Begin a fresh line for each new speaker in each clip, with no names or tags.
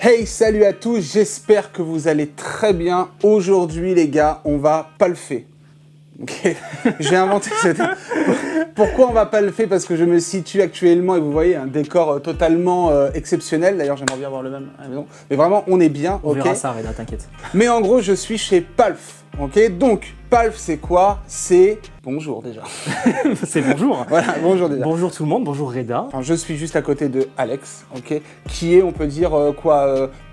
Hey, salut à tous, j'espère que vous allez très bien. Aujourd'hui les gars, on va palfer. Ok, j'ai inventé cette... Pourquoi on va palfer? Parce que je me situe actuellement et vous voyez un décor totalement exceptionnel. D'ailleurs, j'aimerais bien voir le même à la maison. Mais vraiment, on est bien,
on
ok.
verra ça, Reda, t'inquiète.
Mais en gros, je suis chez Palf, ok. Donc, Palf, c'est quoi? C'est... Bonjour déjà.
C'est bonjour.
Voilà, bonjour déjà.
Bonjour tout le monde, bonjour Reda.
Enfin, je suis juste à côté de Alex, ok, qui est, on peut dire,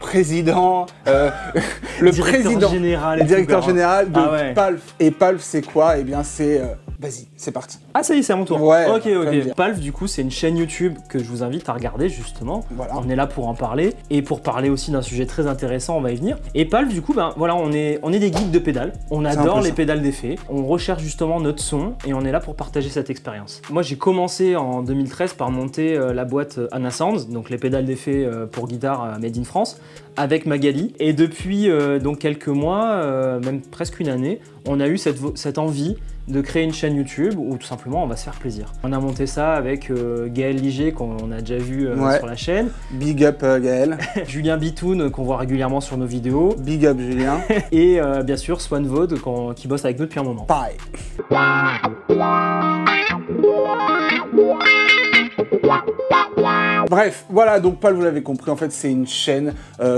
président, le
directeur général,
le directeur général de
ouais.
Palf. Et Palf, c'est quoi? Eh bien, c'est... Vas-y, c'est parti.
Ah, ça y est, c'est à mon tour.
Ouais.
Ok. Palf, du coup, c'est une chaîne YouTube que je vous invite à regarder, justement.
Voilà.
On est là pour en parler. Et pour parler aussi d'un sujet très intéressant, on va y venir. Et Palf, du coup, ben voilà, on est des geeks de pédales. On adore les pédales d'effet. On recherche justement notre son et on est là pour partager cette expérience. Moi, j'ai commencé en 2013 par monter la boîte Anna Sounds, donc les pédales d'effet pour guitare made in France, avec Magali. Et depuis donc quelques mois, même presque une année, on a eu cette envie de créer une chaîne YouTube où tout simplement on va se faire plaisir. On a monté ça avec Gaël Liger qu'on a déjà vu sur la chaîne.
Big up Gaël.
Julien Bitoun qu'on voit régulièrement sur nos vidéos.
Big up Julien.
Et bien sûr Swan Vaud qui bosse avec nous depuis un moment.
Pareil. Bref, voilà, donc Palf, vous l'avez compris, en fait, c'est une chaîne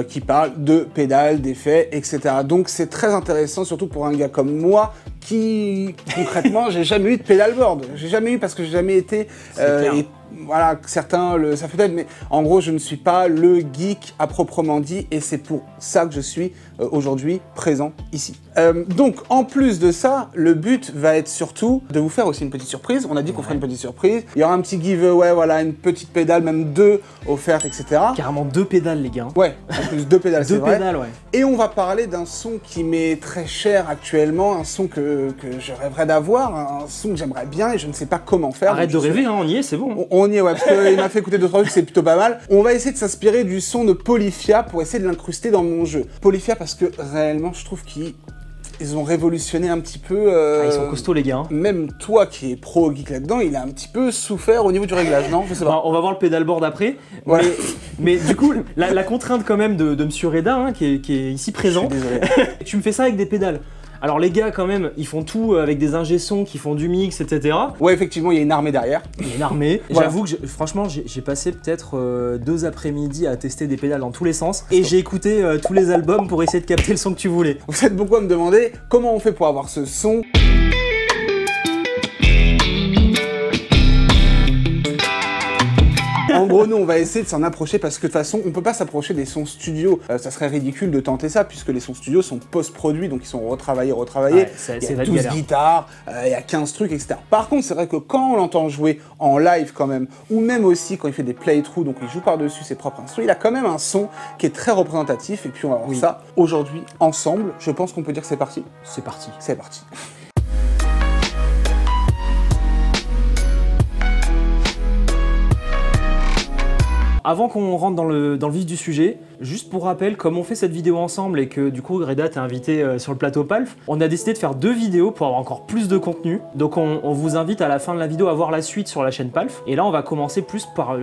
qui parle de pédales, d'effets, etc. Donc c'est très intéressant, surtout pour un gars comme moi, qui, concrètement, j'ai jamais eu de pédalboard. J'ai jamais eu parce que j'ai jamais été... et, voilà, certains ça fait peut-être, mais en gros, je ne suis pas le geek à proprement dit, et c'est pour ça que je suis aujourd'hui présent ici. Donc, en plus de ça, le but va être surtout de vous faire aussi une petite surprise. On a dit qu'on ferait une petite surprise. Il y aura un petit giveaway, voilà, une petite pédale, même 2 offertes, etc.
Carrément 2 pédales, les gars.
Ouais, en plus 2 pédales, c'est vrai.
2 pédales, ouais.
Et on va parler d'un son qui m'est très cher actuellement, un son que je rêverais d'avoir, un son que j'aimerais bien et je ne sais pas comment faire.
Arrête de rêver, hein, on y est, c'est bon.
On y est, ouais, parce qu'il m'a fait écouter 2-3 trucs, c'est plutôt pas mal. On va essayer de s'inspirer du son de Polyphia pour essayer de l'incruster dans mon jeu. Polyphia parce que réellement, je trouve qu'ils ont révolutionné un petit peu...
ils sont costauds, les gars. Hein.
Même toi qui es pro geek là-dedans, il a un petit peu souffert au niveau du réglage, non? Je sais pas.
On va voir le pédalboard après. Ouais. Mais du coup, la contrainte quand même de Monsieur Reda, hein, qui est ici présent,
je suis désolé.
Tu me fais ça avec des pédales. Alors les gars quand même, ils font tout avec des ingé sons qui font du mix, etc.
Ouais, effectivement, il y a une armée derrière.
Il y a une armée.
Voilà.
J'avoue que franchement, j'ai passé peut-être 2 après-midi à tester des pédales dans tous les sens. Et j'ai écouté tous les albums pour essayer de capter le son que tu voulais.
Vous êtes beaucoup à me demander comment on fait pour avoir ce son. En gros, nous, on va essayer de s'en approcher parce que de toute façon, on peut pas s'approcher des sons studio. Ça serait ridicule de tenter ça puisque les sons studio sont post-produits, donc ils sont retravaillés.
Ouais,
il y a 12 guitares, il y a 15 trucs, etc. Par contre, c'est vrai que quand on l'entend jouer en live quand même, ou même aussi quand il fait des playthroughs, donc il joue par-dessus ses propres instruments, il a quand même un son qui est très représentatif. Et puis on va voir ça aujourd'hui ensemble. Je pense qu'on peut dire que c'est parti.
C'est parti.
C'est parti.
Avant qu'on rentre dans le vif du sujet, juste pour rappel, comme on fait cette vidéo ensemble et que du coup Reda t'a invité sur le plateau Palf, on a décidé de faire 2 vidéos pour avoir encore plus de contenu. Donc on vous invite à la fin de la vidéo à voir la suite sur la chaîne Palf. Et là on va commencer plus par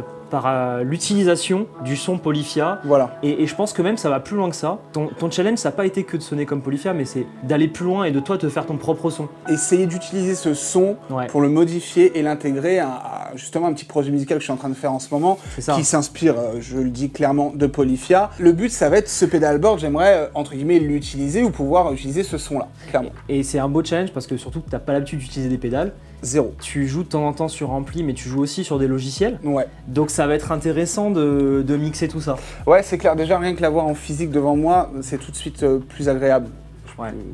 l'utilisation du son Polyphia.
Voilà.
Et je pense que même ça va plus loin que ça. Ton challenge, ça n'a pas été que de sonner comme Polyphia, mais c'est d'aller plus loin et de toi te faire ton propre son.
Essayer d'utiliser ce son pour le modifier et l'intégrer à justement un petit projet musical que je suis en train de faire en ce moment, qui s'inspire, je le dis clairement, de Polyphia. Le but, ça va être ce pédalboard, j'aimerais, entre guillemets, l'utiliser ou pouvoir utiliser ce son-là, clairement.
Et c'est un beau challenge parce que surtout que tu n'as pas l'habitude d'utiliser des pédales.
Zéro.
Tu joues de temps en temps sur ampli, mais tu joues aussi sur des logiciels.
Ouais.
Donc ça va être intéressant de mixer tout ça.
Ouais, c'est clair. Déjà, rien que l'avoir en physique devant moi, c'est tout de suite plus agréable.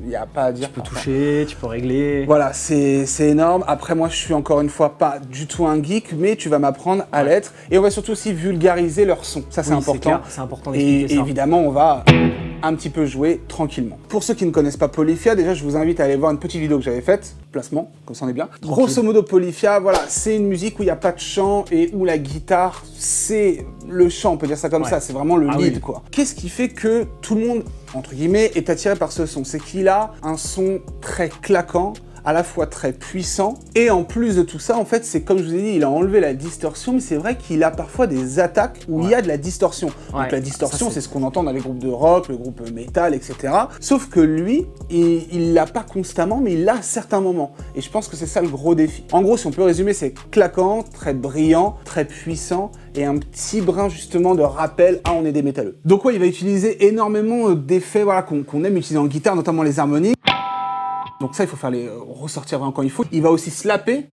Il n'y a pas à dire.
Tu peux toucher, tu peux régler.
Voilà, c'est énorme. Après, moi, je suis encore une fois pas du tout un geek, mais tu vas m'apprendre à l'être. Et on va surtout aussi vulgariser leur son. Ça, c'est important.
C'est important d'expliquer ça.
Et évidemment, on va un petit peu jouer tranquillement. Pour ceux qui ne connaissent pas Polyphia, déjà, je vous invite à aller voir une petite vidéo que j'avais faite. Placement, comme ça on est bien. Grosso modo, Polyphia, voilà, c'est une musique où il n'y a pas de chant et où la guitare, c'est le chant, on peut dire ça comme ça. C'est vraiment le lead, quoi. Qu'est-ce qui fait que tout le monde, entre guillemets, est attiré par ce son? C'est qu'il a un son très claquant, à la fois très puissant, et en plus de tout ça, en fait, c'est comme je vous ai dit, il a enlevé la distorsion, mais c'est vrai qu'il a parfois des attaques où il y a de la distorsion. Donc la distorsion, c'est ce qu'on entend dans les groupes de rock, le groupe métal, etc. Sauf que lui, il l'a pas constamment, mais il l'a à certains moments. Et je pense que c'est ça le gros défi. En gros, si on peut résumer, c'est claquant, très brillant, très puissant, et un petit brin justement de rappel, ah on est des métalleux. Donc ouais, il va utiliser énormément d'effets voilà, qu'on aime utiliser en guitare, notamment les harmoniques. Donc ça, il faut faire les ressortir vraiment quand il faut. Il va aussi slapper.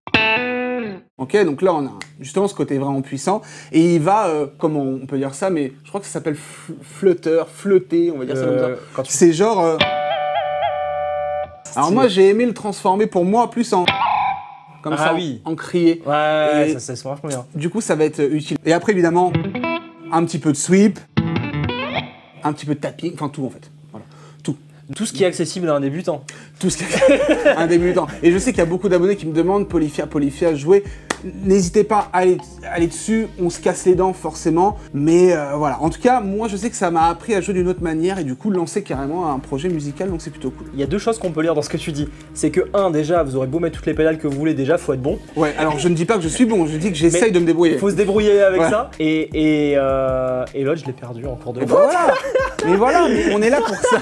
Ok, donc là on a justement ce côté vraiment puissant. Et il va, comment on peut dire ça, mais je crois que ça s'appelle fleuter, on va dire ça comme ça. C'est genre... Alors moi j'ai aimé le transformer pour moi plus en... Comme ça, en crier.
Ouais, ça se vachement bien.
Du coup, ça va être utile. Et après, évidemment, un petit peu de sweep, un petit peu de tapping, enfin tout en fait. Voilà, tout.
Tout ce qui est accessible à un débutant.
Tout ce qui est à un débutant. Et je sais qu'il y a beaucoup d'abonnés qui me demandent Polyphia, jouer. N'hésitez pas à aller dessus, on se casse les dents forcément, mais voilà. En tout cas, moi je sais que ça m'a appris à jouer d'une autre manière et du coup lancer carrément un projet musical, donc c'est plutôt cool.
Il y a deux choses qu'on peut lire dans ce que tu dis. C'est que, déjà, vous aurez beau mettre toutes les pédales que vous voulez, déjà, faut être bon.
Ouais, alors je ne dis pas que je suis bon, je dis que j'essaye de me débrouiller.
Faut se débrouiller avec ça. Et l'autre, je l'ai perdu en cours de route.
Voilà. Mais voilà, mais on est là pour ça.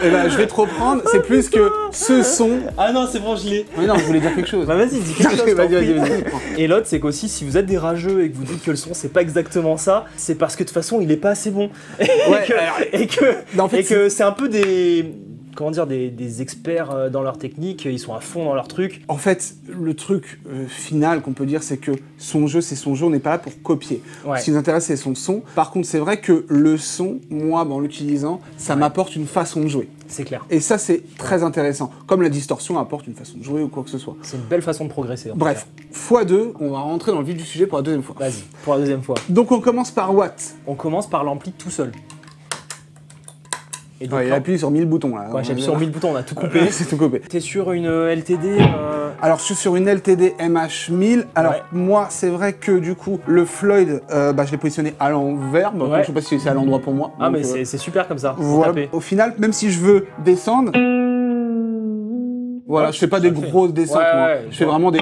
Et ben, je vais te reprendre, c'est plus que ce son.
Ah non, c'est bon, je l'ai.
Mais non, je voulais dire quelque chose.
Bah vas-y, dis quelque chose.
Vas-y.
Et l'autre, c'est qu'aussi, si vous êtes des rageux et que vous dites que le son, c'est pas exactement ça, c'est parce que de toute façon, il est pas assez bon. Et que c'est un peu des... Comment dire, des experts dans leur technique, ils sont à fond dans leur truc.
En fait, le truc final qu'on peut dire, c'est que son jeu, c'est son jeu, on n'est pas là pour copier. Ce qui nous intéresse, c'est son son. Par contre, c'est vrai que le son, moi, en l'utilisant, ça m'apporte une façon de jouer.
C'est clair.
Et ça, c'est très intéressant. Comme la distorsion apporte une façon de jouer ou quoi que ce soit.
C'est une belle façon de progresser.
Bref, x2, on va rentrer dans le vif du sujet pour la deuxième fois.
Vas-y, pour la deuxième fois.
Donc on commence par what?
On commence par l'ampli tout seul.
Et donc, il appuie sur 1000 boutons là.
Ouais, j'appuie sur 1000 boutons, on a tout coupé.
C'est tout coupé.
T'es sur une LTD
Alors, je suis sur une LTD MH1000. Alors, moi, c'est vrai que du coup, le Floyd, je l'ai positionné à l'envers. Bon, je sais pas si c'est à l'endroit pour moi.
Ah, donc, mais c'est super comme ça.
Voilà. Au final, même si je veux descendre, voilà, je fais pas des grosses descentes, moi. Je fais vraiment des...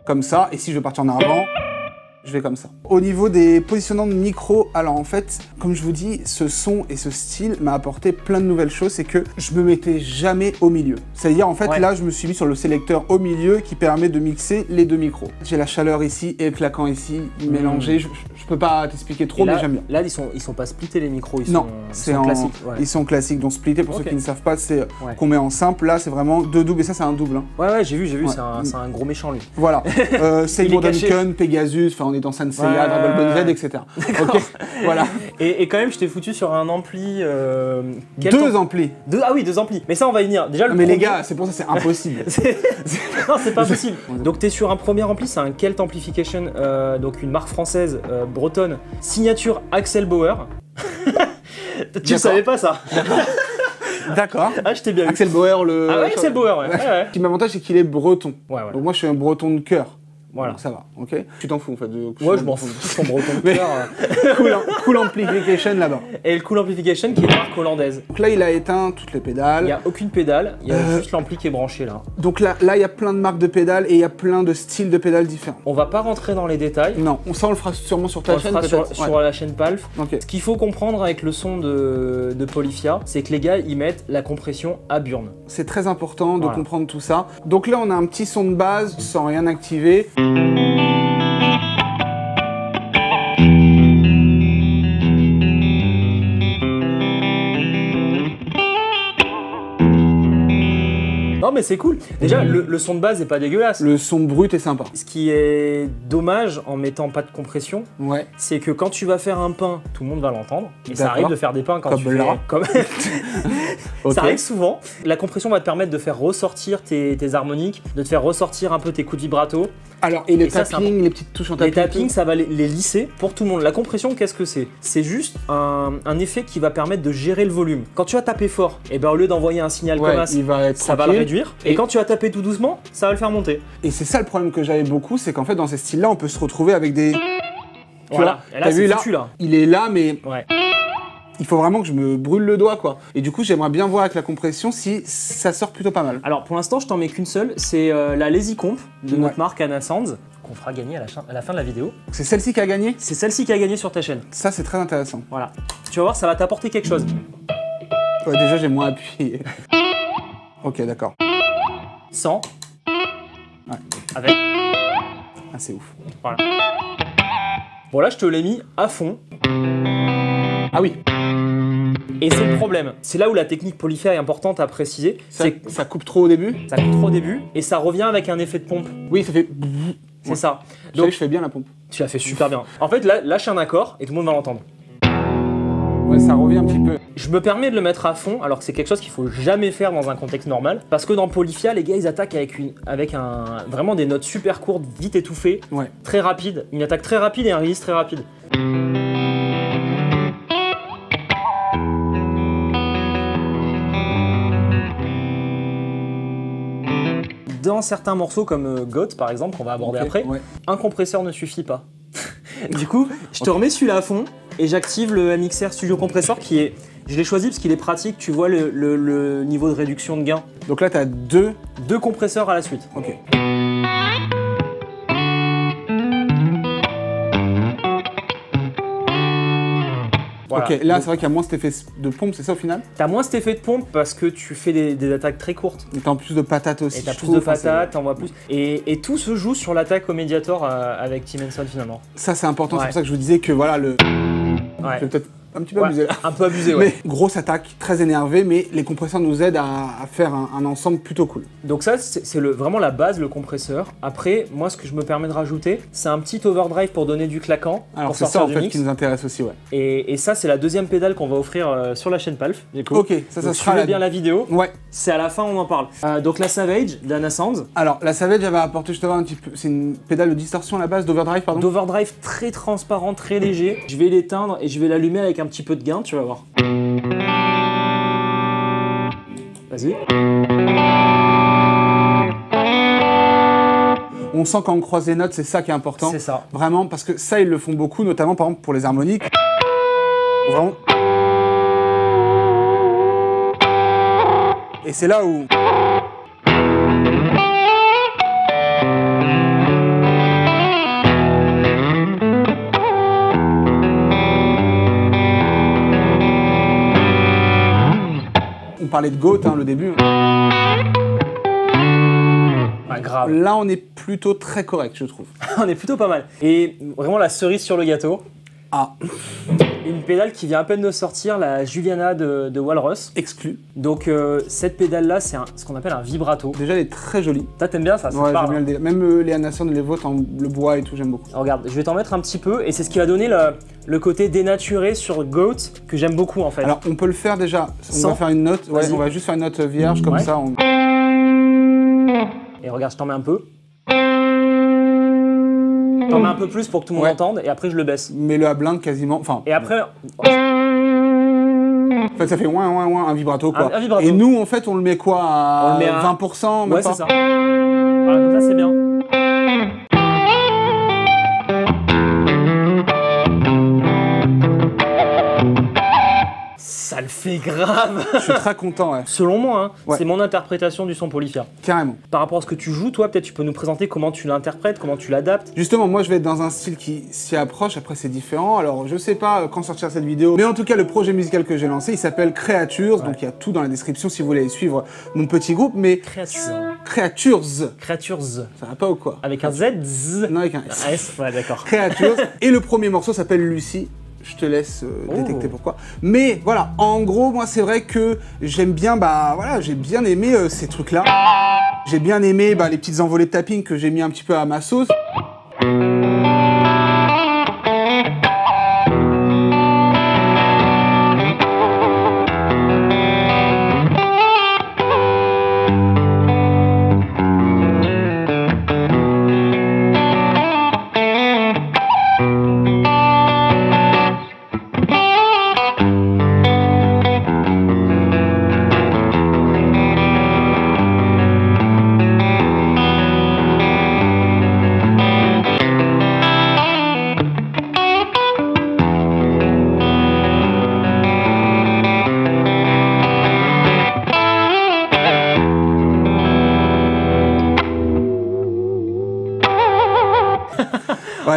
comme ça. Et si je veux partir en avant... je vais comme ça. Au niveau des positionnants de micro, alors en fait, comme je vous dis, ce son et ce style m'a apporté plein de nouvelles choses, c'est que je me mettais jamais au milieu. C'est-à-dire en fait, là, je me suis mis sur le sélecteur au milieu qui permet de mixer les deux micros. J'ai la chaleur ici et le claquant ici, mélangé. Je peux pas t'expliquer trop, mais j'aime bien.
Là, ils sont pas splittés les micros, ils
sont classiques. Ils sont classiques, donc splittés, pour ceux qui ne savent pas, c'est qu'on met en simple. Là, c'est vraiment deux doubles, et ça, c'est un double. Hein.
Ouais, j'ai vu, c'est un gros méchant, lui.
Voilà. Seymour Duncan, Pegasus, on est dans Sanseiya, Dragon Ball Z, etc. Ok, voilà.
Et quand même, je t'ai foutu sur un ampli...
Deux amplis.
Ah oui, deux amplis. Mais ça, on va y venir. Déjà,
mais les gars, c'est pour ça, c'est impossible.
Non, c'est pas possible. Donc, t'es sur un premier ampli, c'est un Kelt Amplification, donc une marque française, bretonne, signature Axel Bauer. Tu savais pas ça?
D'accord.
Ah, je t'ai bien vu.
Axel Bauer, le...
Ah ouais, Axel Bauer, ouais.
Ce qui m'avantage, c'est qu'il est breton. Donc moi, je suis un breton de cœur.
Voilà.
Donc ça va, ok. Tu t'en fous en fait de...
Moi je m'en fous, son breton de cœur.
Cool Amplification là-bas.
Et le Cool Amplification qui est une marque hollandaise.
Donc là il a éteint toutes les pédales.
Il n'y a aucune pédale, il y a juste l'ampli qui est branché là.
Donc là il y a plein de marques de pédales et il y a plein de styles de pédales différents.
On va pas rentrer dans les détails.
Non, ça on le fera sûrement sur ta chaîne.
Sur la chaîne Palf. Ce qu'il faut comprendre avec le son de Polyphia, c'est que les gars ils mettent la compression à burn.
C'est très important de comprendre tout ça. Donc là on a un petit son de base sans rien activer.
Non mais c'est cool. Déjà le son de base est pas dégueulasse.
Le son brut est sympa.
Ce qui est dommage en mettant pas de compression, c'est que quand tu vas faire un pain, tout le monde va l'entendre. Et ça arrive de faire des pains quand tu fais... Comme... Ça arrive souvent. La compression va te permettre de faire ressortir tes harmoniques, de te faire ressortir un peu tes coups de vibrato.
Alors, et les tapping, les petites touches en tapping.
Les tapping, ça va les lisser pour tout le monde. La compression, qu'est-ce que c'est? C'est juste un effet qui va permettre de gérer le volume. Quand tu vas taper fort, et ben au lieu d'envoyer un signal comme ça va le réduire. Et quand tu vas taper tout doucement, ça va le faire monter.
Et c'est ça le problème que j'avais beaucoup, c'est qu'en fait dans ces styles-là, on peut se retrouver avec des...
Voilà.
T'as vu là, il est là, mais... il faut vraiment que je me brûle le doigt, quoi. Et du coup, j'aimerais bien voir avec la compression si ça sort plutôt pas mal.
Alors pour l'instant, je t'en mets qu'une seule, c'est la Lazy Comp de notre marque Anasounds, qu'on fera gagner à la fin de la vidéo.
C'est celle-ci qui a gagné?
C'est celle-ci qui a gagné sur ta chaîne.
Ça, c'est très intéressant.
Voilà. Tu vas voir, ça va t'apporter quelque chose.
Ouais, déjà, j'ai moins appuyé. Ok, d'accord.
Sans.
Ouais.
Avec.
Ah, c'est ouf.
Voilà. Bon, là, je te l'ai mis à fond.
Ah oui.
Et c'est le problème. C'est là où la technique polyphère est importante à préciser.
Ça coupe trop au début?
Ça coupe trop au début et ça revient avec un effet de pompe.
Oui, ça fait...
C'est ça.
Donc, je fais bien la pompe.
Tu l'as fait super bien. En fait, là, lâche un accord et tout le monde va l'entendre.
Ouais, ça revient un petit peu.
Je me permets de le mettre à fond, alors que c'est quelque chose qu'il faut jamais faire dans un contexte normal. Parce que dans Polyphia, les gars, ils attaquent avec vraiment des notes super courtes, vite étouffées, très rapides. Une attaque très rapide et un release très rapide. Dans certains morceaux comme Goat par exemple, qu'on va aborder après, un compresseur ne suffit pas. Du coup, je te remets celui-là à fond et j'active le MXR Studio Compressor qui est... Je l'ai choisi parce qu'il est pratique, tu vois le niveau de réduction de gain.
Donc là, tu as deux
compresseurs à la suite.
Ok. Voilà. Ok, là c'est vrai qu'il y a moins cet effet de pompe, c'est ça au final?
T'as moins cet effet de pompe parce que tu fais des attaques très courtes.
Et t'as en plus de patates aussi.
Et t'as plus de patates, t'en vois plus. Et tout se joue sur l'attaque au Mediator avec Tim Henson finalement.
Ça c'est important, c'est pour ça que je vous disais que voilà le... Je vais peut-être un petit peu abusé là.
Un peu abusé, ouais.
Mais grosse attaque, très énervé, mais les compresseurs nous aident à faire un ensemble plutôt cool.
Donc ça, c'est vraiment la base, le compresseur. Après, moi, ce que je me permets de rajouter, c'est un petit overdrive pour donner du claquant.
Alors c'est ça en fait qui nous intéresse aussi, ouais.
Et ça, c'est la deuxième pédale qu'on va offrir sur la chaîne Palf. Du coup.
Ok, ça sera
bien la vidéo.
Ouais.
C'est à la fin, on en parle. Donc la Savage d'Anasounds.
Alors la Savage, elle va apporter justement un petit peu... C'est une pédale de distorsion à la base, d'overdrive, pardon.
D'overdrive très transparent, très léger. Je vais l'éteindre et je vais l'allumer avec un petit peu de gain, tu vas voir. Vas-y.
On sent quand on croise les notes, c'est ça qui est important.
C'est ça.
Vraiment, parce que ça, ils le font beaucoup, notamment par exemple pour les harmoniques. Vraiment. Et c'est là où... On parlait de Goat, hein, le début.
Ah, grave.
Là, on est plutôt très correct, je trouve.
On est plutôt pas mal. Et vraiment la cerise sur le gâteau.
Ah.
Une pédale qui vient à peine de sortir, la Juliana de Walrus.
Exclu.
Donc cette pédale-là, c'est ce qu'on appelle un vibrato.
Déjà, elle est très jolie.
Toi, t'aimes bien ça?
Ouais, j'aime bien même les Anasounds, les vôtres, le bois et tout, j'aime beaucoup.
Regarde, je vais t'en mettre un petit peu et c'est ce qui va donner le côté dénaturé sur Goat que j'aime beaucoup en fait.
Alors, on peut le faire déjà. On va faire une note. Ouais, on va juste faire une note vierge comme ça.
Et regarde, je t'en mets un peu. T'en mets un peu plus pour que tout le monde entende et après je le baisse.
Mets-le à blinde quasiment. Enfin.
Et après.
En fait, ça fait ouin, ouin, ouin, un vibrato quoi.
Un vibrato.
Et nous, en fait, on le met quoi à, 20%?
Ouais, c'est ça. Voilà, comme ça, c'est bien. Ça le fait grave.
Je suis très content, ouais.
Selon moi, hein, c'est mon interprétation du son polyphère.
Carrément.
Par rapport à ce que tu joues, toi, peut-être tu peux nous présenter comment tu l'interprètes, comment tu l'adaptes.
Justement, moi, je vais être dans un style qui s'y approche. Après, c'est différent. Alors, je sais pas quand sortira cette vidéo, mais en tout cas, le projet musical que j'ai lancé, il s'appelle Creatures. Donc, il y a tout dans la description si vous voulez suivre mon petit groupe. Mais Creatures. Ça va pas ou quoi?
Avec un Z.
Non, avec un S.
Un S. Ouais, d'accord.
Creatures. Et le premier morceau s'appelle Lucie. Je te laisse détecter pourquoi. Mais voilà, en gros, moi, c'est vrai que j'aime bien, j'ai bien aimé ces trucs-là. J'ai bien aimé les petites envolées de tapping que j'ai mis un petit peu à ma sauce.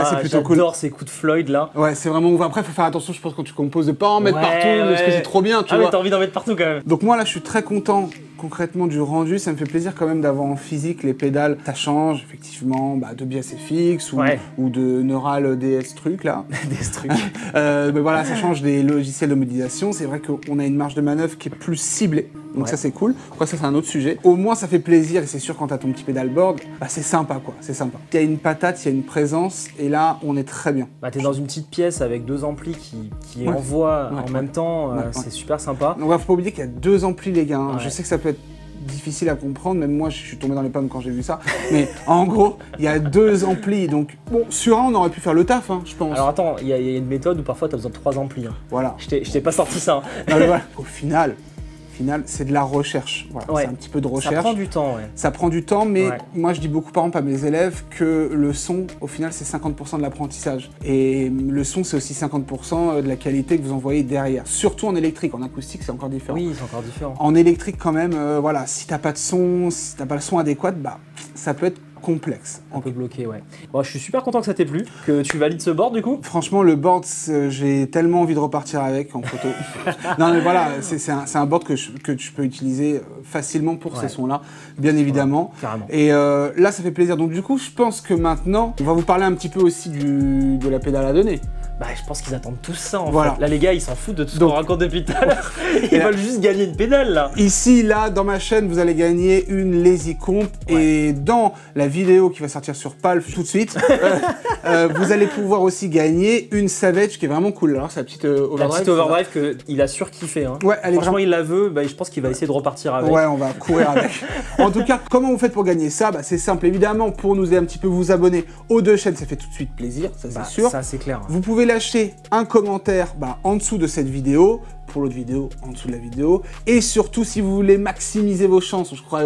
c'est plutôt cool.
J'adore ces coups de Floyd là.
Ouais, c'est vraiment ouvert. Après, faut faire attention, je pense, quand tu composes, de pas en mettre partout, parce que c'est trop bien, tu vois.
Mais t'as envie d'en mettre partout quand même.
Donc moi là, je suis très content concrètement du rendu. Ça me fait plaisir quand même d'avoir en physique les pédales. Ça change effectivement de BSFX ou de Neural DS truc là.
DS truc.
Mais voilà, ça change des logiciels de modélisation. C'est vrai qu'on a une marge de manœuvre qui est plus ciblée. Donc ça c'est cool. Après ça c'est un autre sujet. Au moins ça fait plaisir et c'est sûr quand t'as ton petit pédalboard, c'est sympa quoi, c'est sympa. Il y a une patate, il y a une présence et là on est très bien.
T'es dans une petite pièce avec 2 amplis qui envoient en même temps, c'est super sympa.
Donc faut pas oublier qu'il y a 2 amplis les gars. Je sais que ça peut être difficile à comprendre, même moi je suis tombé dans les pommes quand j'ai vu ça, mais en gros il y a 2 amplis, donc bon sur un on aurait pu faire le taf je pense.
Alors attends, il y a une méthode où parfois t'as besoin de 3 amplis.
Voilà.
Je t'ai pas sorti ça.
Non, mais voilà. Au final c'est de la recherche, c'est un petit peu de recherche.
Ça prend du temps,
Ça prend du temps, mais moi je dis beaucoup par exemple à mes élèves que le son, au final c'est 50% de l'apprentissage. Et le son c'est aussi 50% de la qualité que vous envoyez derrière. Surtout en électrique, en acoustique c'est encore différent.
Oui, c'est encore différent.
En électrique quand même, si t'as pas de son, si t'as pas le son adéquat, ça peut être complexe.
Un peu bloqué, Bon, je suis super content que ça t'ait plu, que tu valides ce board du coup.
Franchement, le board, j'ai tellement envie de repartir avec en photo. Non mais voilà, c'est un board que tu peux utiliser facilement pour ces sons-là, bien évidemment.
Carrément.
Et là, ça fait plaisir. Donc du coup, je pense que maintenant, on va vous parler un petit peu aussi de la pédale à donner.
Je pense qu'ils attendent tous ça en fait. Là les gars ils s'en foutent de tout ce qu'on raconte depuis tout à l'heure. Ils veulent juste gagner une pédale là.
Ici, là, dans ma chaîne, vous allez gagner une Lazy Comp. Et dans la vidéo qui va sortir sur Palf tout de suite, vous allez pouvoir aussi gagner une Savage qui est vraiment cool. Alors c'est la petite overdrive.
La petite overdrive qu'il a surkiffé.
Ouais,
franchement il la veut, je pense qu'il va essayer de repartir avec.
Ouais, on va courir avec. En tout cas, comment vous faites pour gagner ça? C'est simple, évidemment, pour nous aider un petit peu, vous abonner aux 2 chaînes, ça fait tout de suite plaisir, ça c'est sûr.
Ça c'est clair.
Vous pouvez lâcher un commentaire en dessous de cette vidéo, pour l'autre vidéo, en dessous de la vidéo. Et surtout, si vous voulez maximiser vos chances, je crois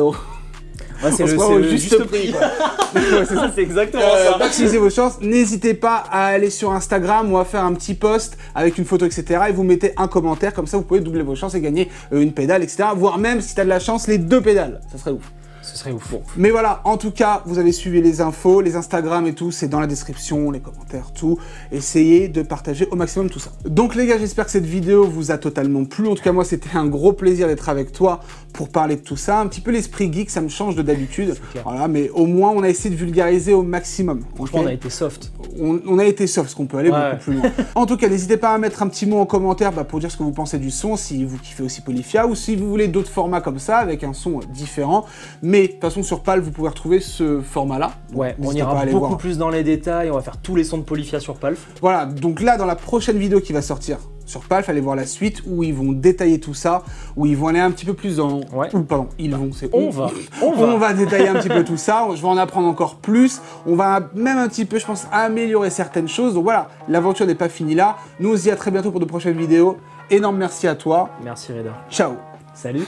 c'est le juste prix. C'est exactement ça.
Maximisez vos chances. N'hésitez pas à aller sur Instagram ou à faire un petit post avec une photo, etc. Et vous mettez un commentaire, comme ça vous pouvez doubler vos chances et gagner une pédale, etc. Voire même, si tu as de la chance, les 2 pédales. Ça serait ouf.
Ce serait ouf. Bon.
Mais voilà, en tout cas, vous avez suivi les infos, les Instagram et tout, c'est dans la description, les commentaires, tout. Essayez de partager au maximum tout ça. Donc les gars, j'espère que cette vidéo vous a totalement plu. En tout cas, moi, c'était un gros plaisir d'être avec toi pour parler de tout ça. Un petit peu l'esprit geek, ça me change de d'habitude. Voilà, mais au moins, on a essayé de vulgariser au maximum.
Franchement, on a été soft.
On a été soft, parce qu'on peut aller beaucoup plus loin. En tout cas, n'hésitez pas à mettre un petit mot en commentaire pour dire ce que vous pensez du son, si vous kiffez aussi Polyphia, ou si vous voulez d'autres formats comme ça, avec un son différent. Mais de toute façon, sur Palf, vous pouvez retrouver ce format-là.
On ira beaucoup plus dans les détails, on va faire tous les sons de Polyphia sur Palf.
Voilà, donc là, dans la prochaine vidéo qui va sortir sur Palf, allez voir la suite, où ils vont détailler tout ça, où ils vont aller un petit peu plus dans... pardon, ils vont, c'est
on va
détailler un petit peu tout ça, je vais en apprendre encore plus, on va même un petit peu, je pense, améliorer certaines choses. Donc voilà, l'aventure n'est pas finie là. Nous, on se dit à très bientôt pour de prochaines vidéos. Énorme merci à toi.
Merci Reda.
Ciao.
Salut.